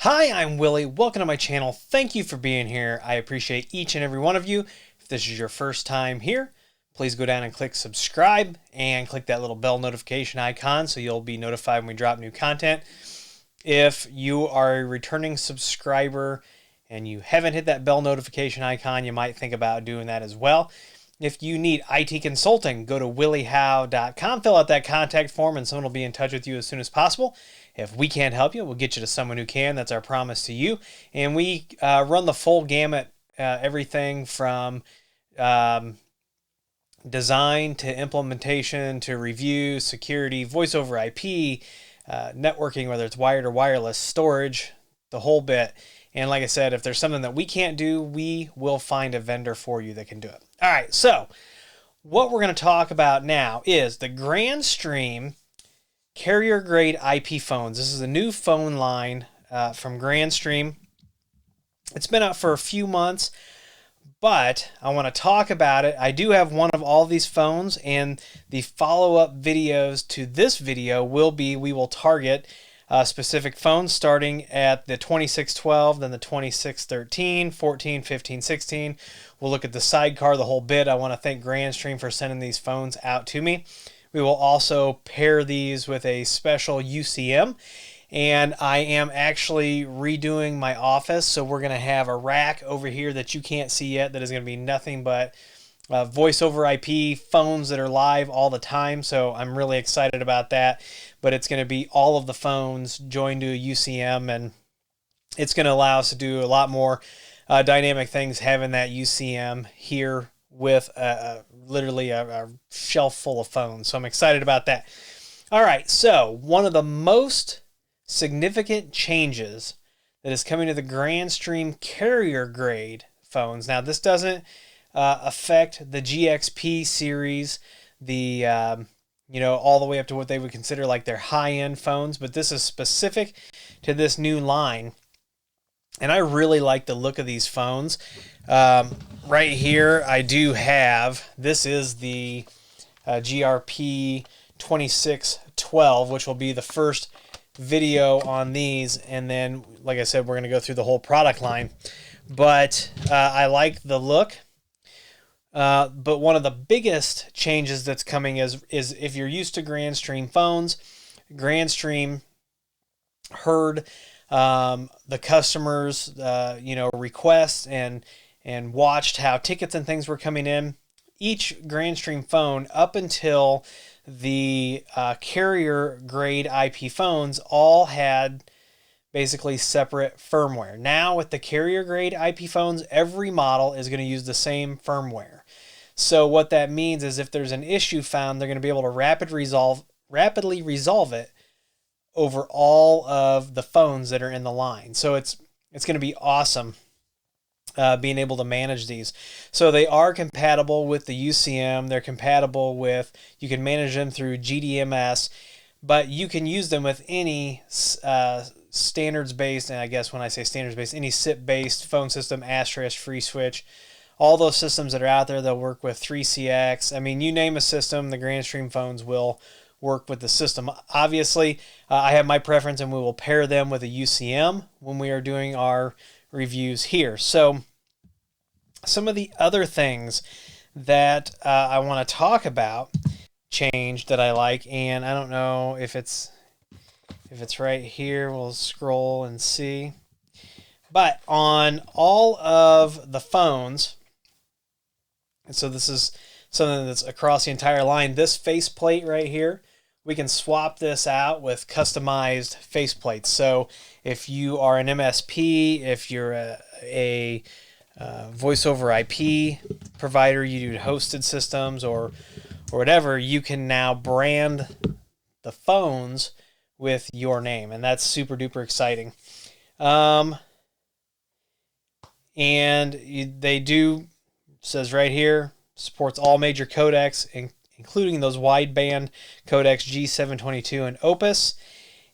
Hi, I'm Willie. Welcome to my channel. Thank you for being here. I appreciate each and every one of you. If this is your first time here, please go down and click subscribe and click that little bell notification icon so you'll be notified when we drop new content. If you are a returning subscriber and you haven't hit that bell notification icon, you might think about doing that as well. If you need IT consulting, go to williehow.com, fill out that contact form, and someone will be in touch with you as soon as possible. If we can't help you, we'll get you to someone who can. That's our promise to you. And we run the full gamut, everything from design to implementation to review, security, voice over IP, networking, whether it's wired or wireless, storage, the whole bit. And like I said, if there's something that we can't do, we will find a vendor for you that can do it. All right, so what we're going to talk about now is the Grandstream carrier grade IP phones. This is a new phone line from Grandstream. It's been out for a few months, but I want to talk about it. I do have one of all these phones, and the follow-up videos to this video will be, we will target specific phones starting at the 2612, then the 2613, 14, 15, 16. We'll look at the sidecar, the whole bit. I want to thank Grandstream for sending these phones out to me. We will also pair these with a special UCM, and I am actually redoing my office, so we're going to have a rack over here that you can't see yet that is going to be nothing but voice over IP phones that are live all the time, so I'm really excited about that. But it's going to be all of the phones joined to a UCM, and it's going to allow us to do a lot more dynamic things having that UCM here with literally a shelf full of phones. So I'm excited about that. All right, so one of the most significant changes that is coming to the Grandstream carrier grade phones. Now, this doesn't affect the GXP series, the all the way up to what they would consider like their high-end phones, but this is specific to this new line. And I really like the look of these phones. Right here, I do have, this is the GRP 2612, which will be the first video on these. And then, like I said, we're going to go through the whole product line. But I like the look. But one of the biggest changes that's coming is if you're used to Grandstream phones, Grandstream heard the customers' requests and watched how tickets and things were coming in. Each Grandstream phone up until the carrier grade IP phones all had basically separate firmware. Now with the carrier grade IP phones, every model is going to use the same firmware. So what that means is if there's an issue found, they're going to be able to rapidly resolve it over all of the phones that are in the line. So it's going to be awesome being able to manage these. So they are compatible with the UCM. They're compatible with, you can manage them through GDMS, but you can use them with any standards-based, and I guess when I say standards-based, any SIP-based phone system, Asterisk, FreeSwitch, all those systems that are out there. They'll work with 3CX. I mean, you name a system, the Grandstream phones will work with the system. Obviously, I have my preference, and we will pair them with a UCM when we are doing our reviews here. So some of the other things that I want to talk about change that I like, and I don't know if it's right here. We'll scroll and see. But on all of the phones, and so this is something that's across the entire line, this faceplate right here, we can swap this out with customized faceplates. So if you are an MSP, if you're a voice over IP provider, you do hosted systems or whatever, you can now brand the phones with your name, and that's super duper exciting. And they do, says right here, supports all major codecs, including those wideband codecs G722 and Opus.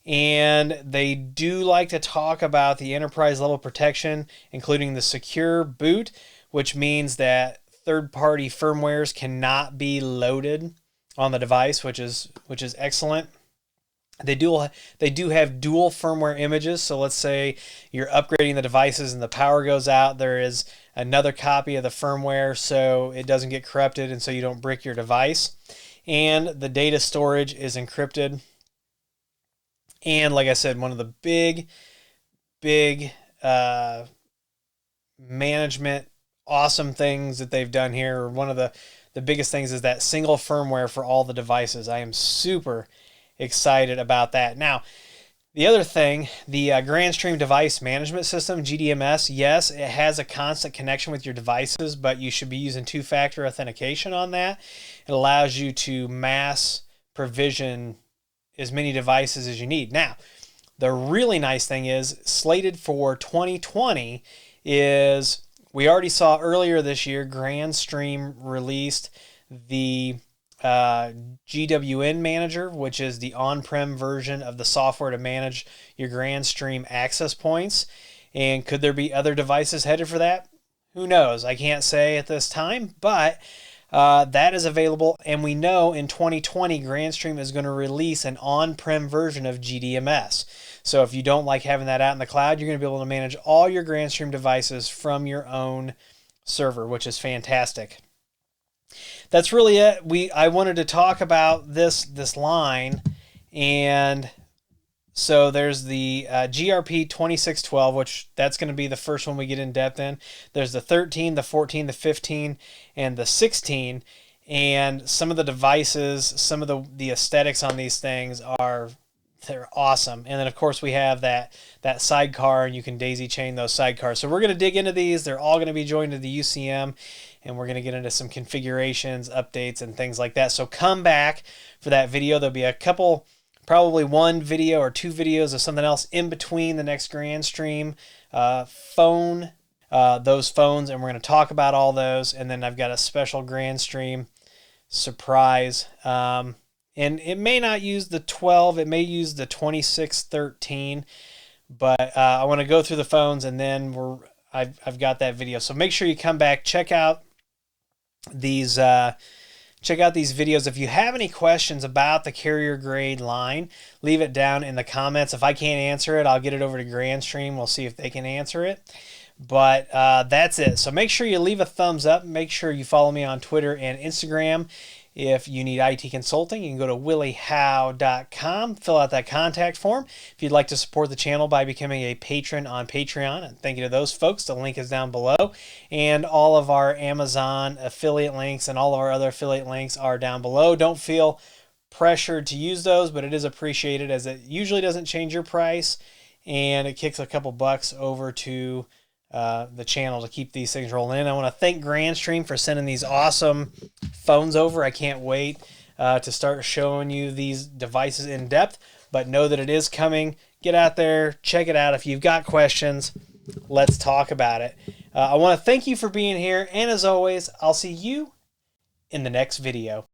And they do like to talk about the enterprise level protection, including the secure boot, which means that third-party firmwares cannot be loaded on the device, which is excellent. They do have dual firmware images. So let's say you're upgrading the devices and the power goes out. There is another copy of the firmware so it doesn't get corrupted and so you don't brick your device. And the data storage is encrypted. And like I said, one of the big management awesome things that they've done here, or one of the biggest things, is that single firmware for all the devices. I am super excited about that. Now, the other thing, the Grandstream Device Management System, GDMS, yes, it has a constant connection with your devices, but you should be using two-factor authentication on that. It allows you to mass provision as many devices as you need. Now, the really nice thing is, slated for 2020 is, we already saw earlier this year, Grandstream released the GWN Manager, which is the on-prem version of the software to manage your Grandstream access points. And could there be other devices headed for that? Who knows? I can't say at this time, but that is available. And we know in 2020, Grandstream is going to release an on-prem version of GDMS. So if you don't like having that out in the cloud, you're going to be able to manage all your Grandstream devices from your own server, which is fantastic. That's really it. I wanted to talk about this line, and so there's the GRP 2612, which that's going to be the first one we get in depth in. There's the 13, the 14, the 15, and the 16, and some of the devices, some of the aesthetics on these things they're awesome. And then of course we have that sidecar, and you can daisy chain those sidecars. So we're going to dig into these. They're all going to be joined to the UCM, and we're going to get into some configurations, updates, and things like that. So come back for that video. There'll be a couple, probably one video or two videos of something else in between the next Grandstream those phones, and we're going to talk about all those. And then I've got a special Grandstream surprise. And it may not use the 12, it may use the 2613, but I want to go through the phones, and then I've got that video. So make sure you come back, check out these videos. If you have any questions about the carrier grade line, leave it down in the comments. If I can't answer it, I'll get it over to Grandstream. We'll see if they can answer it. But that's it. So make sure you leave a thumbs up. Make sure you follow me on Twitter and Instagram. If you need IT consulting, you can go to willyhow.com, fill out that contact form. If you'd like to support the channel by becoming a patron on Patreon, and thank you to those folks, the link is down below. And all of our Amazon affiliate links and all of our other affiliate links are down below. Don't feel pressured to use those, but it is appreciated, as it usually doesn't change your price, and it kicks a couple bucks over to the channel to keep these things rolling in. I want to thank Grandstream for sending these awesome phones over. I can't wait to start showing you these devices in depth, but know that it is coming. Get out there, check it out. If you've got questions, let's talk about it. I want to thank you for being here, and as always, I'll see you in the next video.